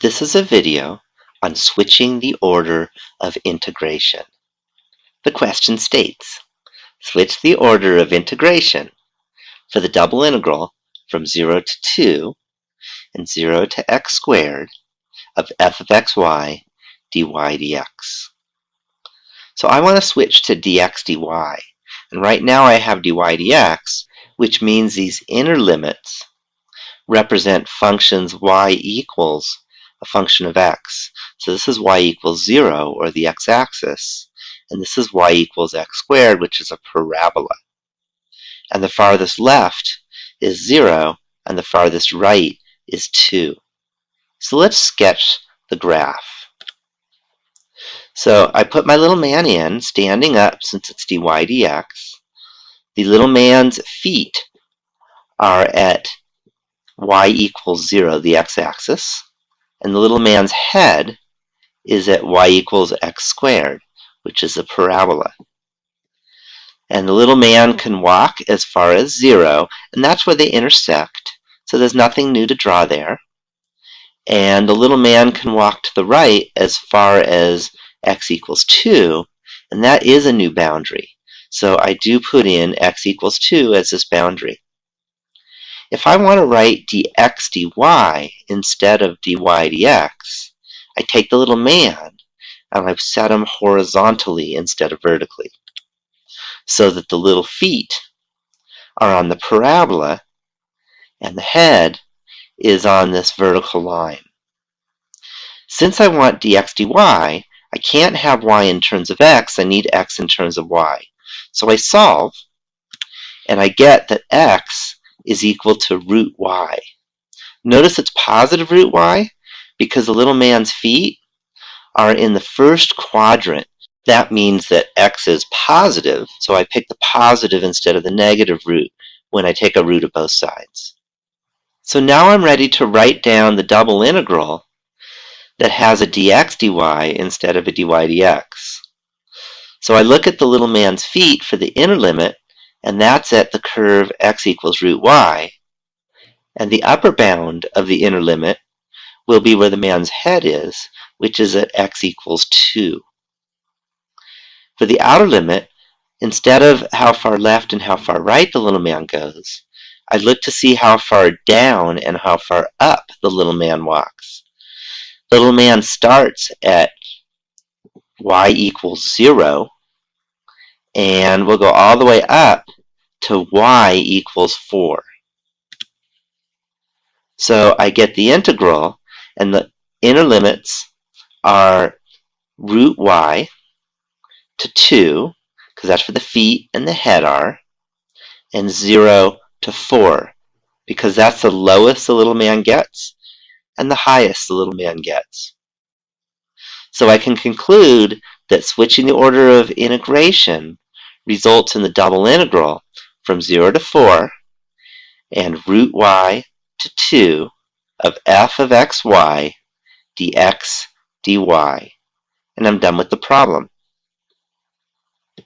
This is a video on switching the order of integration. The question states, switch the order of integration for the double integral from 0 to 2 and 0 to x squared of f of xy dy dx. So I want to switch to dx dy, and right now I have dy dx, which means these inner limits represent functions y equals a function of x. So this is y equals 0, or the x-axis, and this is y equals x squared, which is a parabola. And the farthest left is 0, and the farthest right is 2. So let's sketch the graph. So I put my little man in, standing up since it's dy dx. The little man's feet are at y equals 0, the x-axis. And the little man's head is at y equals x squared, which is a parabola. And the little man can walk as far as 0, and that's where they intersect. So there's nothing new to draw there. And the little man can walk to the right as far as x equals 2, and that is a new boundary. So I do put in x equals 2 as this boundary. If I want to write dx dy instead of dy dx, I take the little man and I set him horizontally instead of vertically, so that the little feet are on the parabola and the head is on this vertical line. Since I want dx dy, I can't have y in terms of x, I need x in terms of y. So I solve, and I get that x is equal to root y. Notice it's positive root y because the little man's feet are in the first quadrant. That means that x is positive, so I pick the positive instead of the negative root when I take a root of both sides. So now I'm ready to write down the double integral that has a dx dy instead of a dy dx. So I look at the little man's feet for the inner limit, and that's at the curve x equals root y, and the upper bound of the inner limit will be where the man's head is, which is at x equals 2. For the outer limit, instead of how far left and how far right the little man goes, I look to see how far down and how far up the little man walks. The little man starts at y equals 0, and we'll go all the way up to y equals 4. So I get the integral, and the inner limits are root y to 2, because that's where the feet and the head are, and 0 to 4, because that's the lowest the little man gets and the highest the little man gets. So I can conclude that switching the order of integration results in the double integral from 0 to 4 and root y to 2 of f of xy dx dy. And I'm done with the problem.